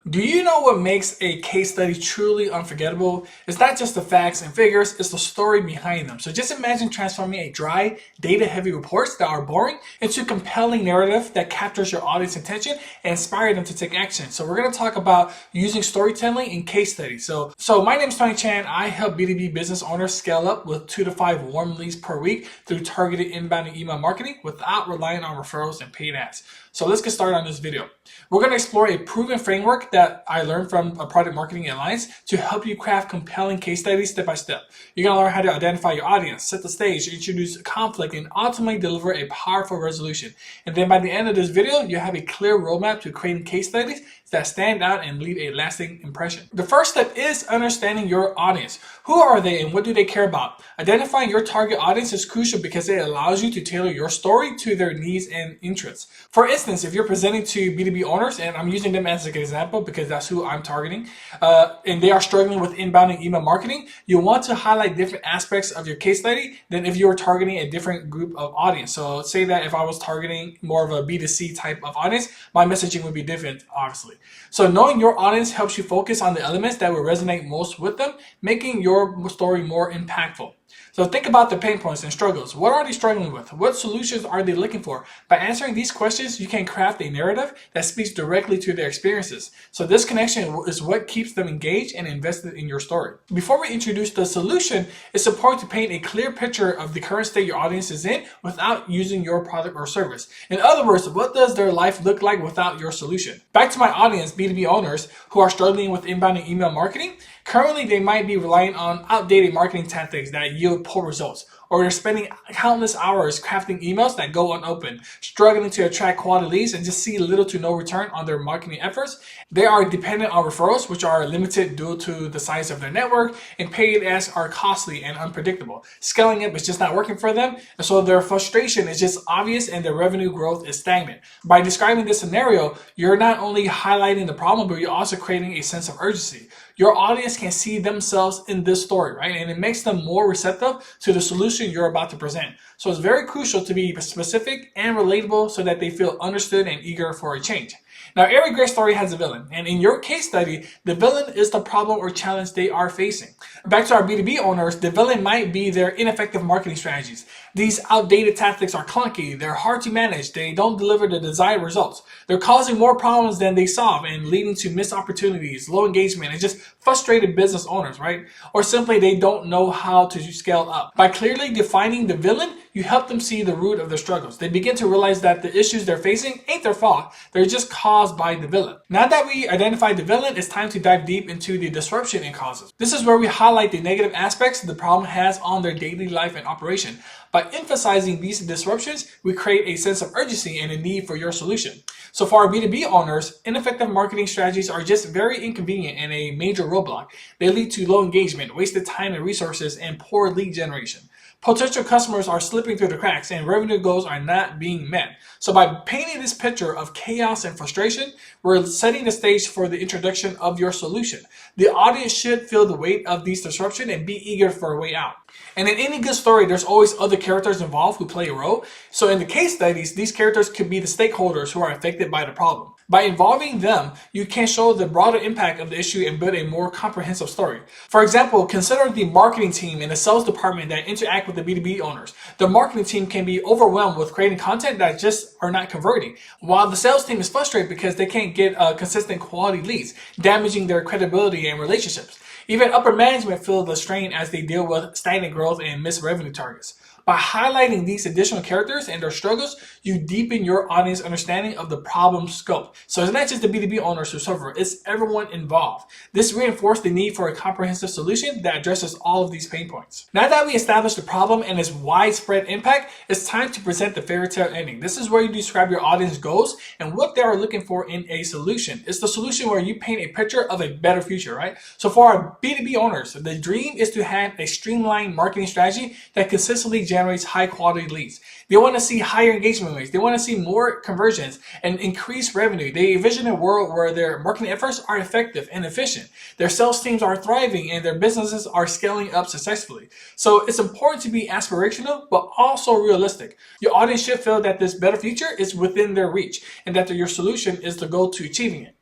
Do you know what makes a case study truly unforgettable? It's not just the facts and figures, it's the story behind them. So just imagine transforming a dry, data-heavy reports that are boring into a compelling narrative that captures your audience attention and inspire them to take action. So we're going to talk about using storytelling in case studies. So my name is Tony Chan. I help B2B business owners scale up with 2 to 5 warm leads per week through targeted inbound and email marketing without relying on referrals and paid ads. So let's get started on this video. We're going to explore a proven framework that I learned from a Product Marketing Alliance to help you craft compelling case studies step by step. You're going to learn how to identify your audience, set the stage, introduce conflict, and ultimately deliver a powerful resolution. And then by the end of this video, you have a clear roadmap to creating case studies that stand out and leave a lasting impression. The first step is understanding your audience. Who are they and what do they care about? Identifying your target audience is crucial because it allows you to tailor your story to their needs and interests. For instance, if you're presenting to B2B owners, and I'm using them as an example because that's who I'm targeting, and they are struggling with inbound and email marketing, you want to highlight different aspects of your case study than if you were targeting a different group of audience. So say that if I was targeting more of a B2C type of audience, my messaging would be different, obviously. So knowing your audience helps you focus on the elements that will resonate most with them, making your story more impactful. So think about the pain points and struggles. What are they struggling with? What solutions are they looking for? By answering these questions, you can craft a narrative that speaks directly to their experiences. So this connection is what keeps them engaged and invested in your story. Before we introduce the solution, it's important to paint a clear picture of the current state your audience is in without using your product or service. In other words, what does their life look like without your solution? Back to my audience, B2B owners who are struggling with inbound and email marketing. Currently, they might be relying on outdated marketing tactics that yield poor results, or they're spending countless hours crafting emails that go unopened, struggling to attract quality leads and just see little to no return on their marketing efforts. They are dependent on referrals, which are limited due to the size of their network, and paid ads are costly and unpredictable. Scaling up is just not working for them, and so their frustration is just obvious and their revenue growth is stagnant. By describing this scenario, you're not only highlighting the problem, but you're also creating a sense of urgency. Your audience can see themselves in this story, right? And it makes them more receptive to the solution you're about to present. So it's very crucial to be specific and relatable so that they feel understood and eager for a change. Now, every great story has a villain, and in your case study, the villain is the problem or challenge they are facing. Back to our B2B owners, the villain might be their ineffective marketing strategies. These outdated tactics are clunky, they're hard to manage, they don't deliver the desired results. They're causing more problems than they solve and leading to missed opportunities, low engagement, and just frustrated business owners, right? Or simply they don't know how to scale up. By clearly defining the villain, you help them see the root of their struggles. They begin to realize that the issues they're facing ain't their fault, they're just caused by the villain. Now that we identified the villain, it's time to dive deep into the disruption it causes. This is where we highlight the negative aspects the problem has on their daily life and operation. By emphasizing these disruptions, we create a sense of urgency and a need for your solution. So for our B2B owners, ineffective marketing strategies are just very inconvenient and a major roadblock. They lead to low engagement, wasted time and resources, and poor lead generation. Potential customers are slipping through the cracks and revenue goals are not being met. So by painting this picture of chaos and frustration, we're setting the stage for the introduction of your solution. The audience should feel the weight of these disruptions and be eager for a way out. And in any good story, there's always other characters involved who play a role. So in the case studies, these characters could be the stakeholders who are affected by the problem. By involving them, you can show the broader impact of the issue and build a more comprehensive story. For example, consider the marketing team and the sales department that interact with the B2B owners. The marketing team can be overwhelmed with creating content that just are not converting, while the sales team is frustrated because they can't get consistent quality leads, damaging their credibility and relationships. Even upper management feel the strain as they deal with stagnant growth and missed revenue targets. By highlighting these additional characters and their struggles, you deepen your audience understanding of the problem scope. So it's not just the B2B owners who suffer, it's everyone involved. This reinforces the need for a comprehensive solution that addresses all of these pain points. Now that we established the problem and its widespread impact, it's time to present the fairy tale ending. This is where you describe your audience goals and what they are looking for in a solution. It's the solution where you paint a picture of a better future, right? So for our B2B owners, the dream is to have a streamlined marketing strategy that consistently generates high quality leads. They want to see higher engagement rates. They want to see more conversions and increase revenue. They envision a world where their marketing efforts are effective and efficient. Their sales teams are thriving and their businesses are scaling up successfully. So it's important to be aspirational, but also realistic. Your audience should feel that this better future is within their reach and that your solution is the goal to achieving it.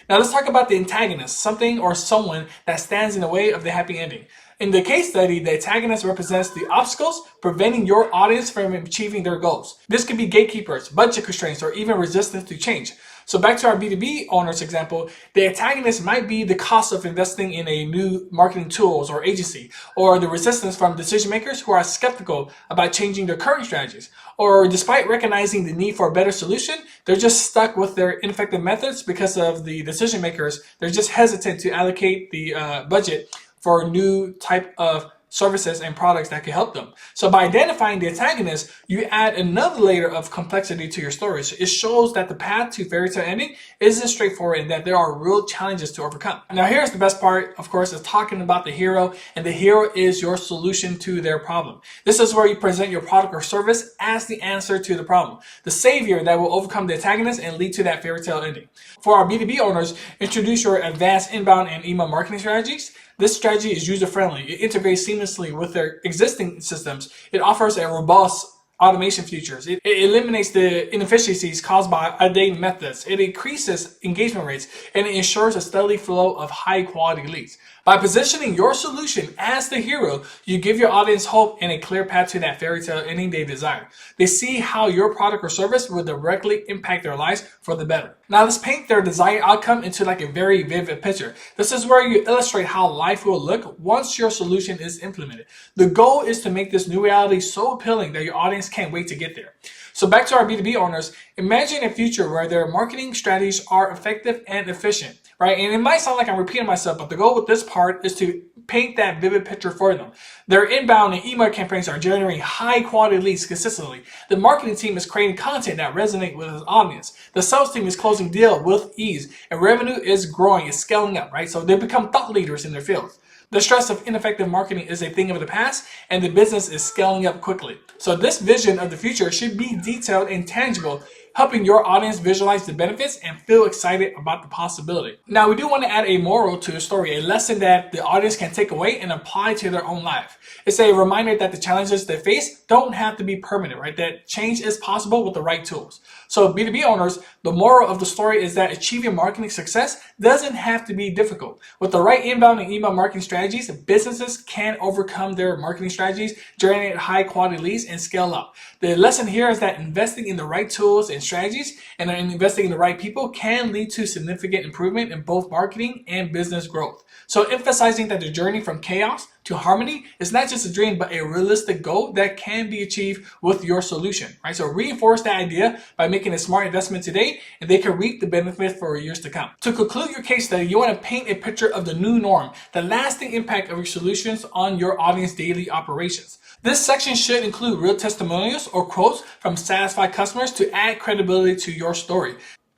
Now let's talk about the antagonist, something or someone that stands in the way of the happy ending. In the case study, the antagonist represents the obstacles preventing your audience from achieving their goals. This could be gatekeepers, budget constraints, or even resistance to change. So back to our B2B owners example, the antagonist might be the cost of investing in a new marketing tools or agency, or the resistance from decision makers who are skeptical about changing their current strategies. Or despite recognizing the need for a better solution, they're just stuck with their ineffective methods because of the decision makers. They're just hesitant to allocate the budget for a new type of services and products that can help them. So by identifying the antagonist, you add another layer of complexity to your story. So it shows that the path to fairy tale ending isn't straightforward and that there are real challenges to overcome. Now here's the best part, of course, is talking about the hero, and the hero is your solution to their problem. This is where you present your product or service as the answer to the problem, the savior that will overcome the antagonist and lead to that fairy tale ending. For our B2B owners, introduce your advanced inbound and email marketing strategies. This strategy is user-friendly. It integrates seamlessly with their existing systems. It offers a robust automation features. It eliminates the inefficiencies caused by outdated methods. It increases engagement rates, and it ensures a steady flow of high-quality leads. By positioning your solution as the hero, you give your audience hope and a clear path to that fairy tale ending they desire. They see how your product or service will directly impact their lives for the better. Now let's paint their desired outcome into like a very vivid picture. This is where you illustrate how life will look once your solution is implemented. The goal is to make this new reality so appealing that your audience can't wait to get there. So back to our B2B owners, imagine a future where their marketing strategies are effective and efficient, right? And it might sound like I'm repeating myself, but the goal with this part is to paint that vivid picture for them. Their inbound and email campaigns are generating high quality leads consistently. The marketing team is creating content that resonates with its audience. The sales team is closing deals with ease, and revenue is growing, it's scaling up, right? So they become thought leaders in their fields. The stress of ineffective marketing is a thing of the past, and the business is scaling up quickly. So this vision of the future should be detailed and tangible, helping your audience visualize the benefits and feel excited about the possibility. Now, we do want to add a moral to the story, a lesson that the audience can take away and apply to their own life. It's a reminder that the challenges they face don't have to be permanent, right? That change is possible with the right tools. So B2B owners, the moral of the story is that achieving marketing success doesn't have to be difficult. With the right inbound and email marketing strategies, businesses can overcome their marketing strategies, generate high quality leads, and scale up. The lesson here is that investing in the right tools and strategies and investing in the right people can lead to significant improvement in both marketing and business growth. So emphasizing that the journey from chaos to harmony is not just a dream, but a realistic goal that can be achieved with your solution, right? So reinforce that idea by making a smart investment today, and they can reap the benefit for years to come. To conclude your case study, you want to paint a picture of the new norm, the lasting impact of your solutions on your audience daily operations. This section should include real testimonials or quotes from satisfied customers to add credibility to your story.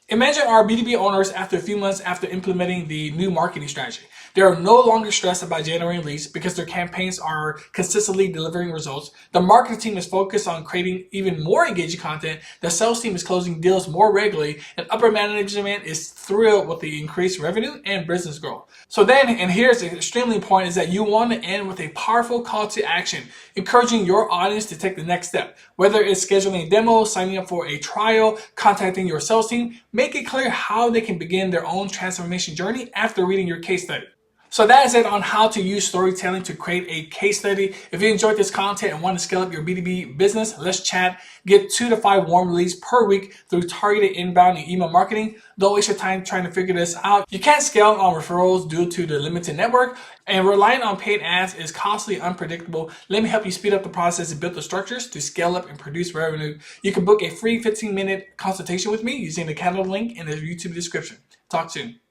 Imagine our B2B owners after a few months after implementing the new marketing strategy. They are no longer stressed about generating leads because their campaigns are consistently delivering results. The marketing team is focused on creating even more engaging content. The sales team is closing deals more regularly, and upper management is thrilled with the increased revenue and business growth. So then, and here's extremely important, is that you want to end with a powerful call to action, encouraging your audience to take the next step. Whether it's scheduling a demo, signing up for a trial, contacting your sales team, make it clear how they can begin their own transformation journey after reading your case study. So that is it on how to use storytelling to create a case study. If you enjoyed this content and want to scale up your B2B business, let's chat. Get 2 to 5 warm leads per week through targeted inbound and email marketing. Don't waste your time trying to figure this out. You can't scale on referrals due to the limited network, and relying on paid ads is costly, unpredictable. Let me help you speed up the process and build the structures to scale up and produce revenue. You can book a free 15-minute consultation with me using the calendar link in the YouTube description. Talk soon.